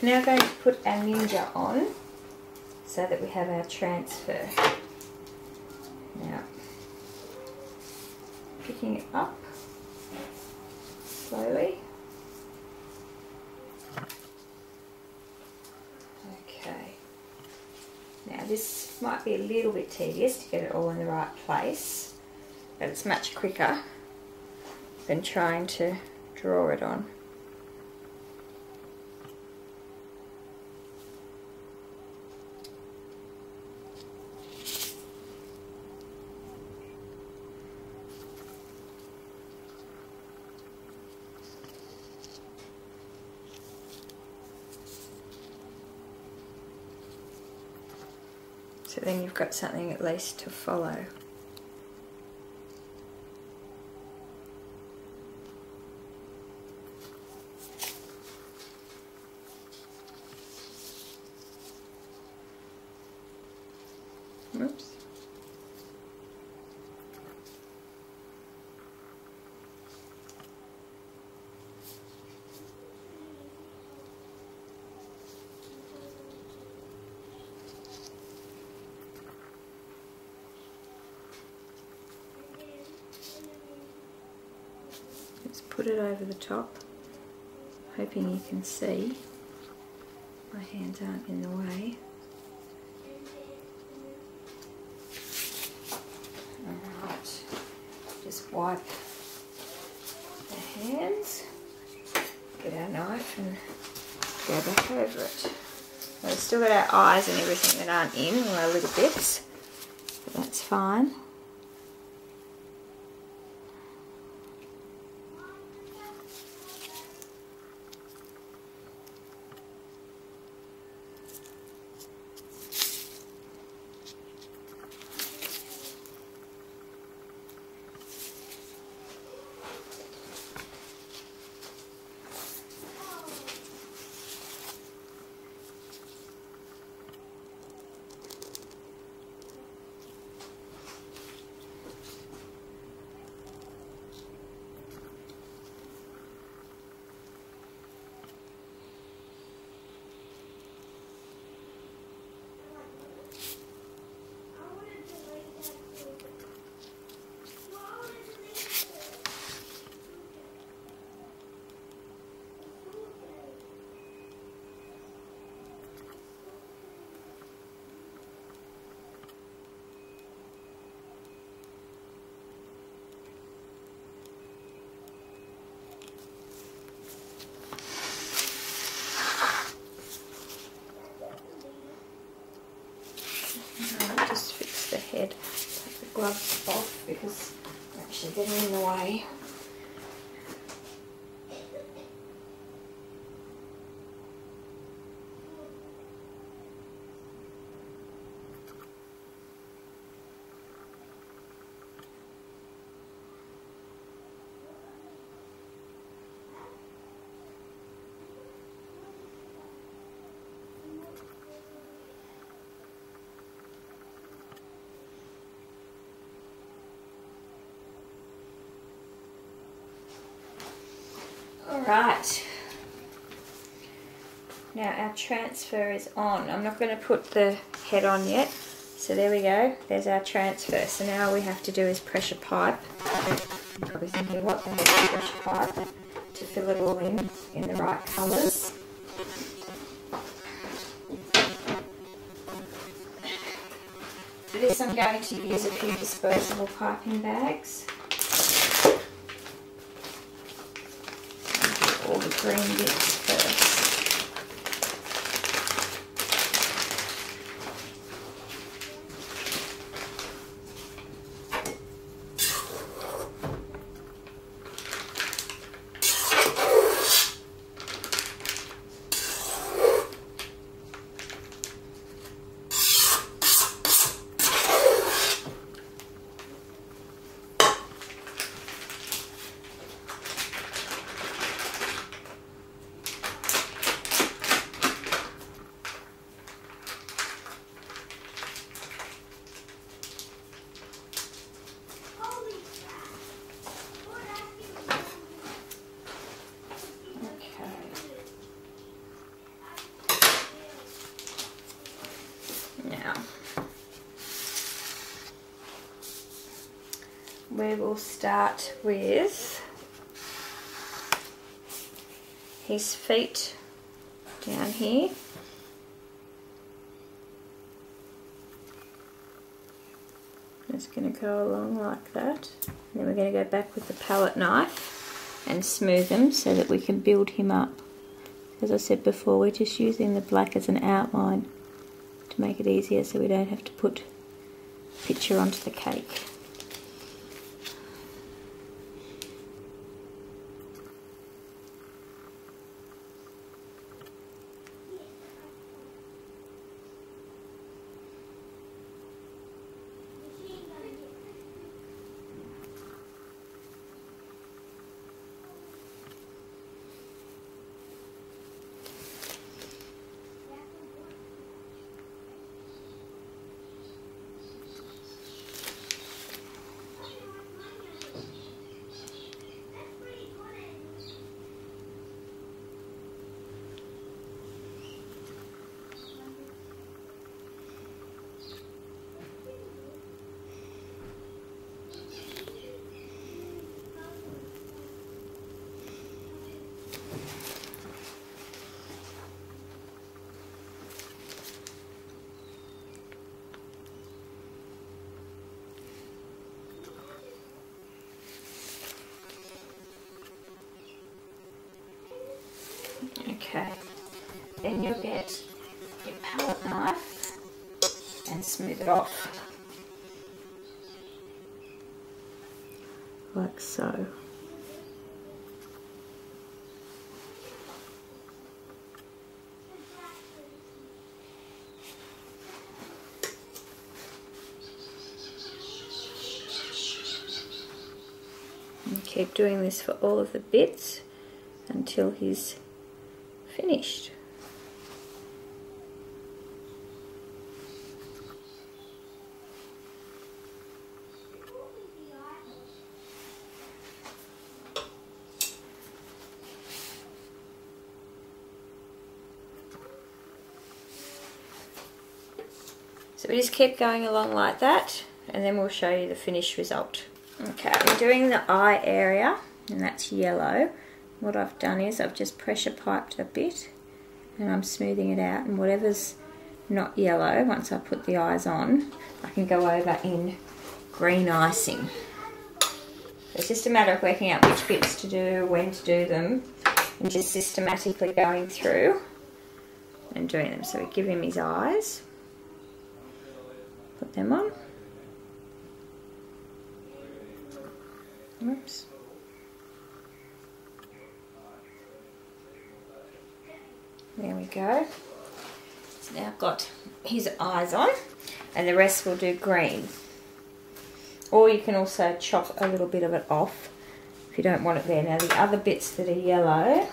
We're now going to put our Ninja on so that we have our transfer. Now, picking it up slowly. Okay. Now this might be a little bit tedious to get it all in the right place, but it's much quicker than trying to draw it on. So then you've got something at least to follow. Oops. Let's put it over the top, hoping you can see. My hands aren't in the way. Alright, just wipe the hands, get our knife and go back over it. We've still got our eyes and everything that aren't in, all our little bits, but that's fine. Just fix the head, take the gloves off because they're actually getting in the way. Right, now our transfer is on. I'm not going to put the head on yet, so there we go, there's our transfer. So now all we have to do is pressure pipe. You're probably thinking, what the heck is pressure pipe? To fill it all in the right colours. For this I'm going to use a few disposable piping bags. All the green bits first. we will start with his feet down here. Just going to go along like that. And then we're going to go back with the palette knife and smooth them so that we can build him up. As I said before, we're just using the black as an outline to make it easier so we don't have to put a picture onto the cake. Okay, then you'll get your palette knife and smooth it off like so. And keep doing this for all of the bits until he's finished. So we just keep going along like that, and then we'll show you the finished result. Okay, I'm doing the eye area, and that's yellow. What I've done is I've just pressure piped a bit and I'm smoothing it out, and whatever's not yellow, once I put the eyes on, I can go over in green icing. It's just a matter of working out which bits to do, when to do them, and just systematically going through and doing them. So we give him his eyes, put them on. Oops. There we go. So now I've got his eyes on, and the rest will do green. Or you can also chop a little bit of it off if you don't want it there. Now the other bits that are yellow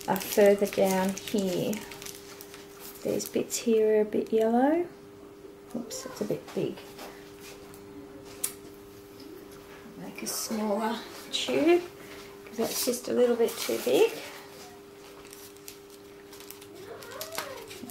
are further down here. These bits here are a bit yellow. Oops, it's a bit big. Make a smaller tube because that's just a little bit too big.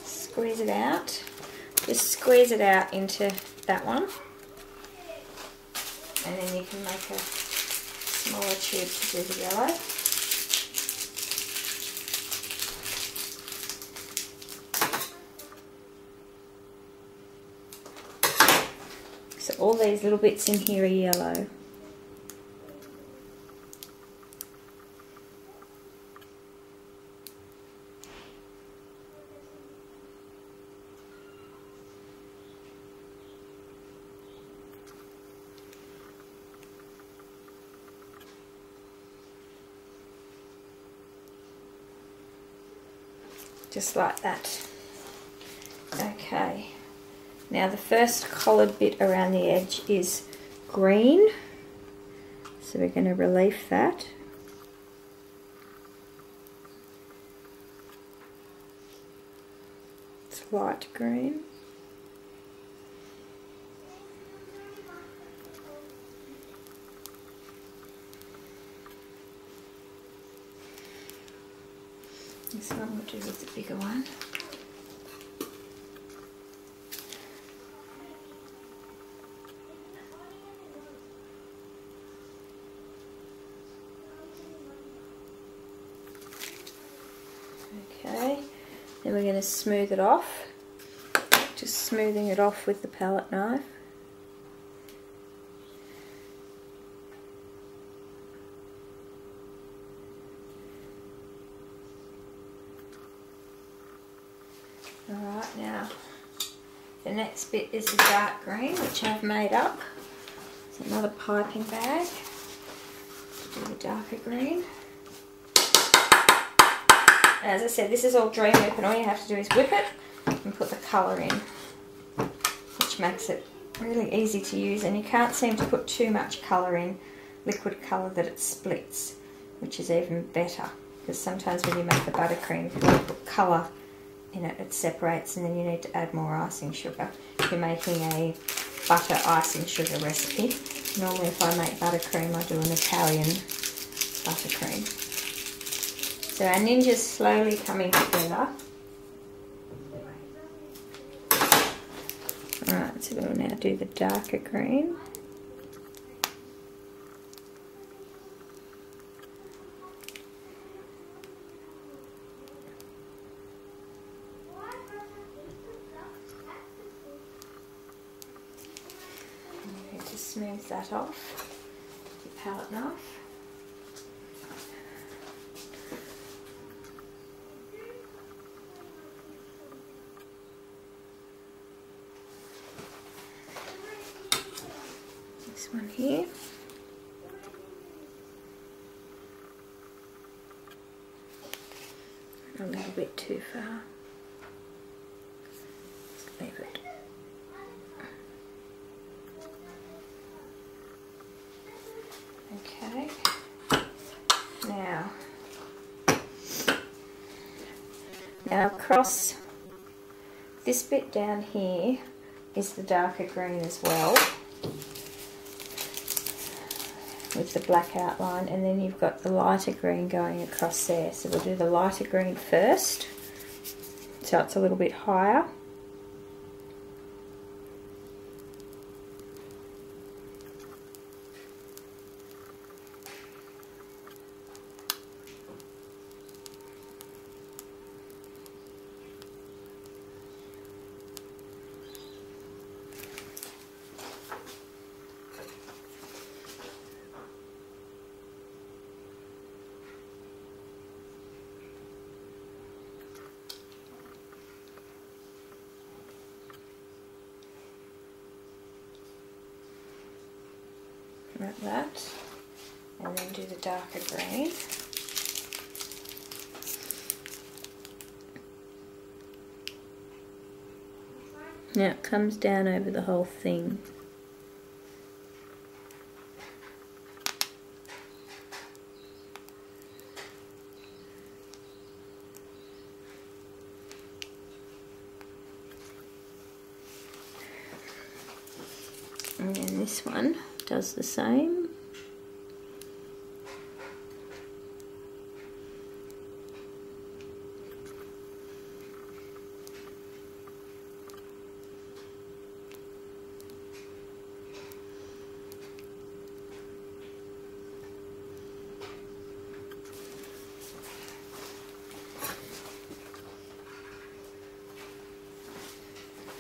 Squeeze it out. Just squeeze it out into that one, and then you can make a smaller tube to do the yellow. So all these little bits in here are yellow. Just like that. Okay, now the first coloured bit around the edge is green, so we're going to relief that. It's light green. This one we'll do with the bigger one. Okay, then we're going to smooth it off. Just smoothing it off with the palette knife. Alright, now the next bit is the dark green, which I've made up. It's another piping bag to do the darker green. As I said, this is all Dream Whip, and all you have to do is whip it and put the colour in, which makes it really easy to use. And you can't seem to put too much colour in, liquid colour, that it splits, which is even better, because sometimes when you make the buttercream, if you want to put colour in it, it separates, and then you need to add more icing sugar. If you're making a butter icing sugar recipe, normally if I make buttercream, I do an Italian buttercream. So our Ninja's slowly coming together. Alright, so we'll now do the darker green. I'm going to smooth that off with the palette knife. One here. A little bit too far. Just leave it. Okay. Now across this bit down here is the darker green as well, with the black outline, and then you've got the lighter green going across there. So we'll do the lighter green first, so it's a little bit higher. Like that, and then do the darker green. Now it comes down over the whole thing. And then this one does the same.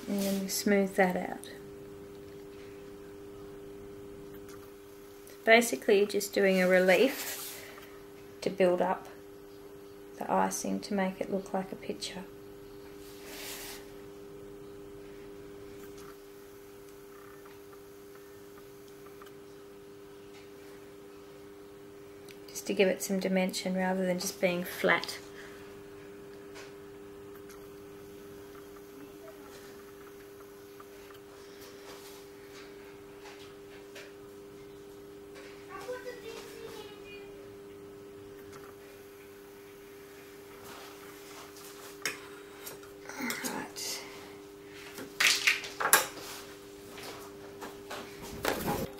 And then we smooth that out. Basically you're just doing a relief to build up the icing to make it look like a picture. Just to give it some dimension rather than just being flat.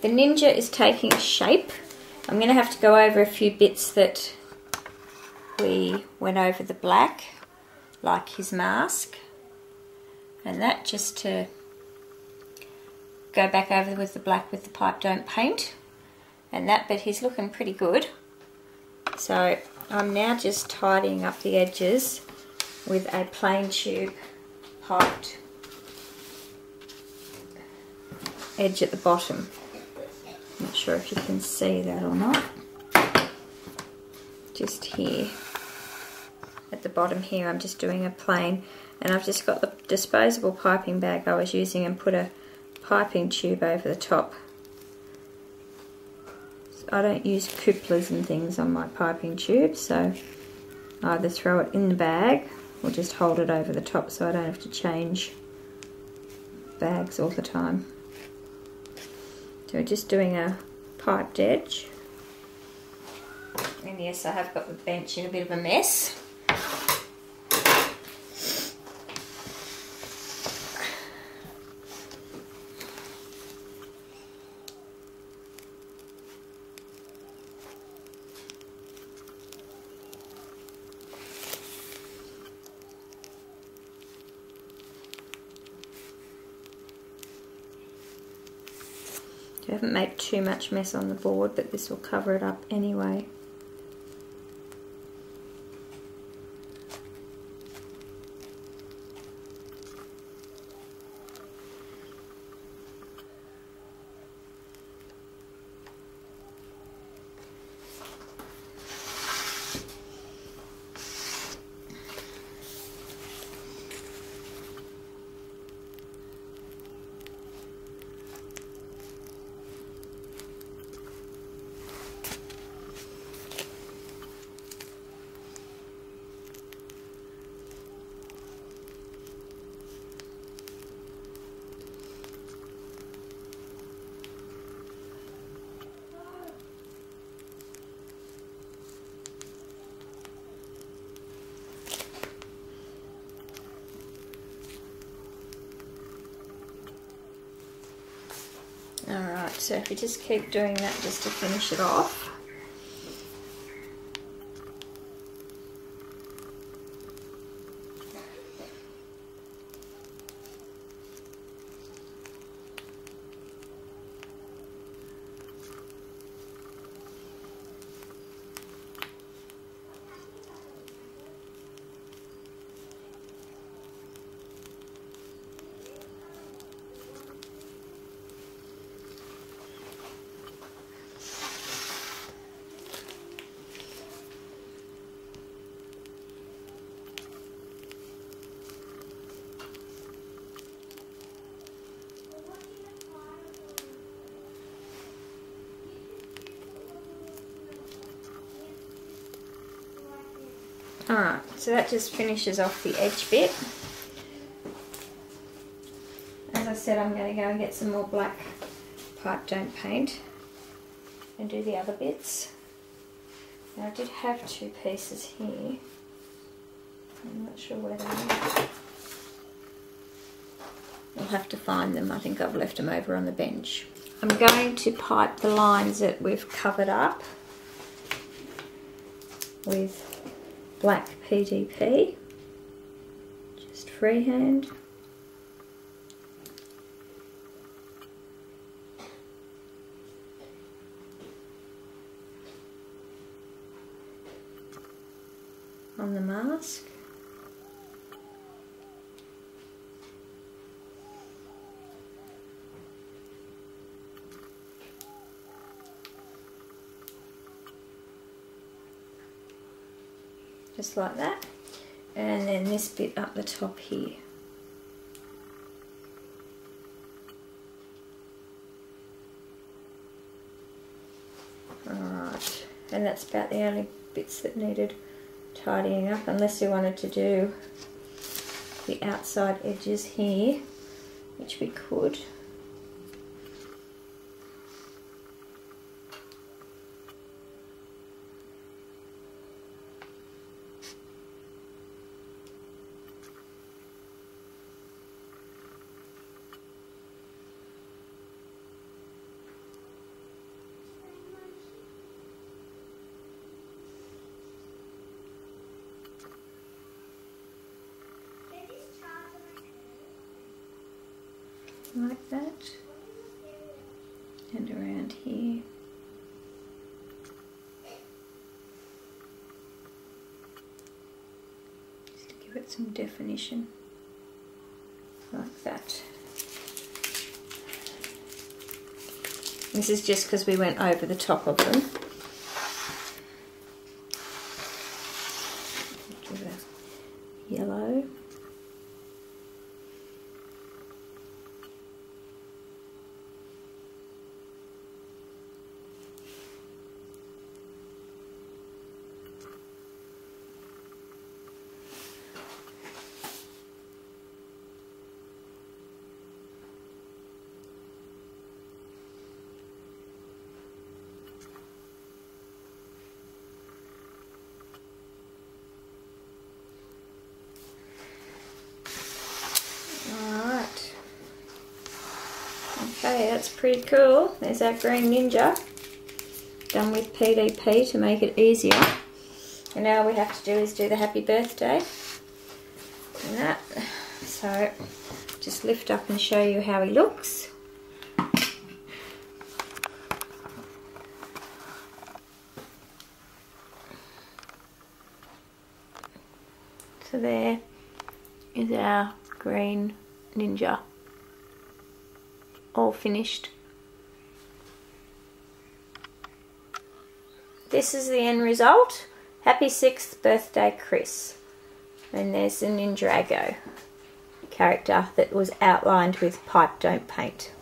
The Ninja is taking shape. I'm going to have to go over a few bits that we went over the black, like his mask, and that just to go back over with the black with the Pipe Don't Paint, and that, but he's looking pretty good. So I'm now just tidying up the edges with a plain tube piped edge at the bottom. Not sure if you can see that or not. Just here at the bottom here, I'm just doing a plain, and I've just got the disposable piping bag I was using and put a piping tube over the top. So I don't use couplers and things on my piping tube, so I either throw it in the bag or just hold it over the top so I don't have to change bags all the time. So we're just doing a piped edge. And yes, I have got the bench in a bit of a mess. I haven't made too much mess on the board, but this will cover it up anyway. Alright, so if you just keep doing that just to finish it off. Alright, so that just finishes off the edge bit. As I said, I'm going to go and get some more black pipe don't paint and do the other bits. Now I did have two pieces here. I'm not sure where they are. I'll have to find them. I think I've left them over on the bench. I'm going to pipe the lines that we've covered up with black PDP, just freehand. On the mask. Just like that, and then this bit up the top here. Alright, and that's about the only bits that needed tidying up, unless you wanted to do the outside edges here, which we could. Like that, and around here. Just to give it some definition like that. This is just because we went over the top of them. Give it a yellow. Okay, that's pretty cool. There's our Green Ninja, done with PDP to make it easier. And now all we have to do is do the happy birthday and that. So just lift up and show you how he looks. So there is our Green Ninja, all finished. This is the end result. Happy 6th birthday, Chris. And there's the Ninjago character that was outlined with Pipe Don't Paint.